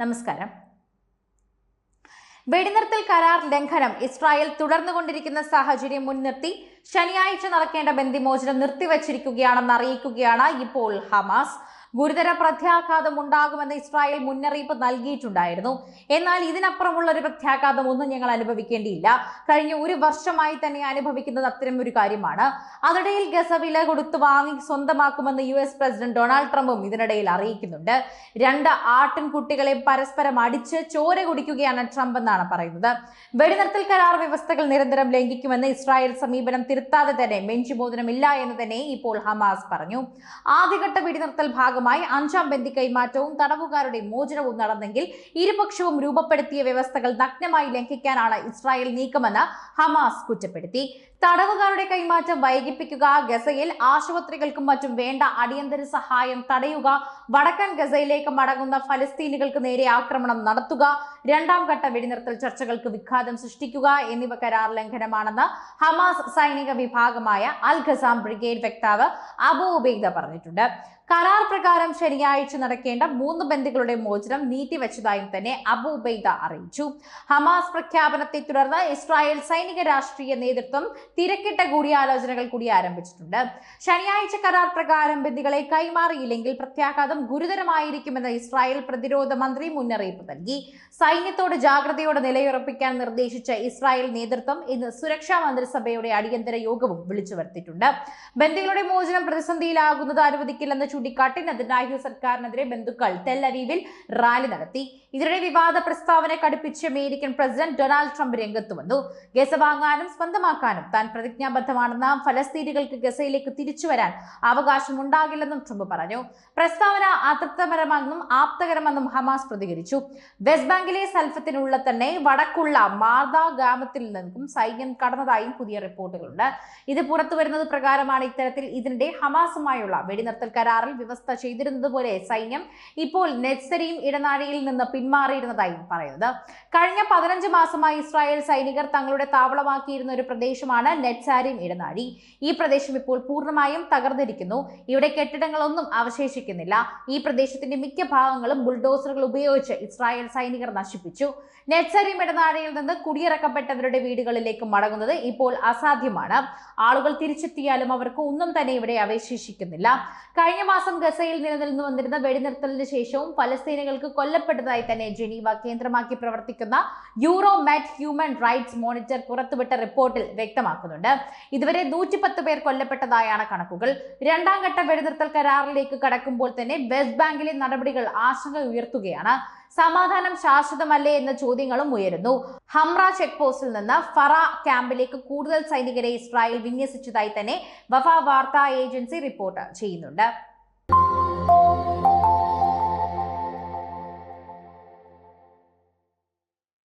നമസ്കാരം. വെടിനിർത്തൽ കരാർ ലംഘനം ഇസ്രായേൽ തുടർന്നുകൊണ്ടിരിക്കുന്ന സാഹചര്യം മുൻനിർത്തി ശനിയാഴ്ച നടക്കേണ്ട ബന്ദിമോചനം നിർത്തിവച്ചിരിക്കുകയാണെന്ന് അറിയിക്കുകയാണ് ഇപ്പോൾ ഹമാസ്. ഗുരുതര പ്രത്യാഘാതം ഉണ്ടാകുമെന്ന് ഇസ്രായേൽ മുന്നറിയിപ്പ് നൽകിയിട്ടുണ്ടായിരുന്നു. എന്നാൽ ഇതിനപ്പുറമുള്ള ഒരു പ്രത്യാഘാതം ഒന്നും ഞങ്ങൾ അനുഭവിക്കേണ്ടിയില്ല. കഴിഞ്ഞ ഒരു വർഷമായി തന്നെ അനുഭവിക്കുന്നത് അത്തരം ഒരു കാര്യമാണ്. അതിനിടയിൽ ഗസ വില കൊടുത്ത് വാങ്ങി സ്വന്തമാക്കുമെന്ന് US പ്രസിഡന്റ് ഡൊണാൾഡ് ട്രംപും ഇതിനിടയിൽ അറിയിക്കുന്നുണ്ട്. 2 ആട്ടിൻകുട്ടികളെ പരസ്പരം അടിച്ച് ചോര കുടിക്കുകയാണ് ട്രംപ് എന്നാണ് പറയുന്നത്. വെടിനിർത്തൽ കരാർ വ്യവസ്ഥകൾ നിരന്തരം ലംഘിക്കുമെന്ന് ഇസ്രായേൽ സമീപനം തിരുത്താതെ തന്നെ ബെഞ്ചുമോചനമില്ല എന്ന് തന്നെ ഇപ്പോൾ ഹമാസ് പറഞ്ഞു. ആദ്യഘട്ട വെടിനിർത്തൽ ഭാഗമായി 5ാം ബന്ദി കൈമാറ്റവും തടവുകാരുടെ മോചനവും നടന്നെങ്കിൽ ഇരുപക്ഷവും രൂപപ്പെടുത്തിയ വ്യവസ്ഥകൾ നഗ്നമായി ലംഘിക്കാനാണ് ഇസ്രായേൽ നീക്കമെന്ന് ഹമാസ് കുറ്റപ്പെടുത്തി. തടവുകാരുടെ കൈമാറ്റം വൈകിപ്പിക്കുക, ഗസയിൽ ആശുപത്രികൾക്കും മറ്റും വേണ്ട അടിയന്തര സഹായം തടയുക, വടക്കൻ ഗസയിലേക്ക് മടങ്ങുന്ന ഫലസ്തീനികൾക്ക് നേരെ ആക്രമണം നടത്തുക, 2ാം ഘട്ട വെടിനിർത്തൽ ചർച്ചകൾക്ക് വിഘാതം സൃഷ്ടിക്കുക എന്നിവ കരാർ ലംഘനമാണെന്ന് ഹമാസ് സൈനിക വിഭാഗമായ അൽ ഖസാം ബ്രിഗേഡ് വക്താവ് അബു ഉബൈദ പറഞ്ഞിട്ടുണ്ട്. കരാർ പ്രകാരം ശനിയാഴ്ച നടക്കേണ്ട 3 ബന്ദികളുടെ മോചനം നീട്ടിവെച്ചതായും തന്നെ അബു ഉബൈദ അറിയിച്ചു. ഹമാസ് പ്രഖ്യാപനത്തെ തുടർന്ന് ഇസ്രായേൽ സൈനിക രാഷ്ട്രീയ നേതൃത്വം തിരക്കിട്ട കൂടിയാലോചനകൾ കൂടി ആരംഭിച്ചിട്ടുണ്ട്. ശനിയാഴ്ച കരാർ പ്രകാരം ബന്ദികളെ കൈമാറിയില്ലെങ്കിൽ പ്രത്യാഘാതം ഗുരുതരമായിരിക്കുമെന്ന് ഇസ്രായേൽ പ്രതിരോധ മന്ത്രി മുന്നറിയിപ്പ് നൽകി. സൈന്യത്തോട് ജാഗ്രതയോടെ നിലയുറപ്പിക്കാൻ നിർദ്ദേശിച്ച ഇസ്രായേൽ നേതൃത്വം ഇന്ന് സുരക്ഷാ മന്ത്രിസഭയുടെ അടിയന്തര യോഗവും വിളിച്ചു വരുത്തിയിട്ടുണ്ട്. ബന്ദികളുടെ മോചനം പ്രതിസന്ധിയിലാകുന്നത് അനുവദിക്കില്ലെന്ന് ചൂണ്ടിക്കാട്ടി നെതന്യാഹു സർക്കാരിനെതിരെ ബന്ധുക്കൾ ടെൽ അവീവിൽ റാലി നടത്തി. ഇതിനിടെ വിവാദ പ്രസ്താവന കടുപ്പിച്ച് അമേരിക്കൻ പ്രസിഡന്റ് ഡൊണാൾഡ് ട്രംപ് രംഗത്ത് വന്നു. ഗസ വാങ്ങാനും സ്വന്തമാക്കാനും താൻ പ്രതിജ്ഞാബദ്ധമാണെന്ന്, ഫലസ്തീനികൾക്ക് ഗസയിലേക്ക് തിരിച്ചു വരാൻ അവകാശമുണ്ടാകില്ലെന്നും ട്രംപ് പറഞ്ഞു. പ്രസ്താവന അതൃപ്തികരമെന്നും ആപ്തകരമെന്നും ഹമാസ് പ്രതികരിച്ചു. വെസ്റ്റ് ബാങ്കിലെ സൽഫത്തിനുള്ള തന്നെ വടക്കുള്ള മാർദ ഗ്രാമത്തിൽ നിന്നും സൈന്യം കടന്നതായും പുതിയ റിപ്പോർട്ടുകളുണ്ട്. ഇത് പുറത്തുവരുന്നത് പ്രകാരമാണ് ഇത്തരത്തിൽ ഇതിനിടെ ഹമാസുമായുള്ള വെടിനിർത്തൽ കരാറിൽ വ്യവസ്ഥ ചെയ്തിരുന്നത് പോലെ സൈന്യം ഇപ്പോൾ നെറ്റ്സരീം ഇടനാഴിയിൽ നിന്ന് പിന്മാറിയിരുന്നതായും പറയുന്നത്. കഴിഞ്ഞ 15 മാസമായി ഇസ്രായേൽ സൈനികർ തങ്ങളുടെ താവളമാക്കിയിരുന്ന ഒരു പ്രദേശമാണ് നെറ്റ്സാരീം ഇടനാഴി. ഈ പ്രദേശം ഇപ്പോൾ പൂർണ്ണമായും തകർന്നിരിക്കുന്നു. ഇവിടെ കെട്ടിടങ്ങളൊന്നും അവശേഷിക്കുന്നില്ല. ഈ പ്രദേശത്തിന്റെ മിക്ക ഭാഗങ്ങളും ബുൾഡോസറുകൾ ഉപയോഗിച്ച് ഇസ്രായേൽ സൈനികർ നശിപ്പിച്ചു. നെറ്റ്സരീം ഇടനാഴിയിൽ നിന്ന് കുടിയിറക്കപ്പെട്ടവരുടെ വീടുകളിലേക്ക് മടങ്ങുന്നത് ഇപ്പോൾ അസാധ്യമാണ്. ആളുകൾ തിരിച്ചെത്തിയാലും അവർക്ക് ഒന്നും തന്നെ ഇവിടെ അവശേഷിക്കുന്നില്ല. കഴിഞ്ഞ മാസം ഗസയിൽ നിലനിന്നു വന്നിരുന്ന വെടിനിർത്തലിന് ശേഷവും ഫലസ്തീനികൾക്ക് കൊല്ലപ്പെട്ടതായി തന്നെ ജനീവ കേന്ദ്രമാക്കി പ്രവർത്തിക്കുന്ന യൂറോമെറ്റ് ഹ്യൂമൻ റൈറ്റ്സ് മോണിറ്റർ പുറത്തുവിട്ട റിപ്പോർട്ടിൽ വ്യക്തമാക്കുന്നുണ്ട്. ഇതുവരെ 110 പേർ കൊല്ലപ്പെട്ടതായാണ് കണക്കുകൾ. 2ാം ഘട്ട വെടിനിർത്തൽ കരാറിലേക്ക് കടക്കുമ്പോൾ തന്നെ വെസ്റ്റ് ബാങ്കിലെ നടപടികൾ ആശങ്ക ഉയർത്തുകയാണ്. സമാധാനം ശാശ്വതമല്ലേ എന്ന ചോദ്യങ്ങളും ഉയരുന്നു. ഹംറ ചെക്ക് പോസ്റ്റിൽ നിന്ന് ഫറ ക്യാമ്പിലേക്ക് കൂടുതൽ സൈനികരെ ഇസ്രായേൽ വിന്യസിച്ചതായി തന്നെ വഫ വാർത്താ ഏജൻസി റിപ്പോർട്ട് ചെയ്യുന്നുണ്ട്.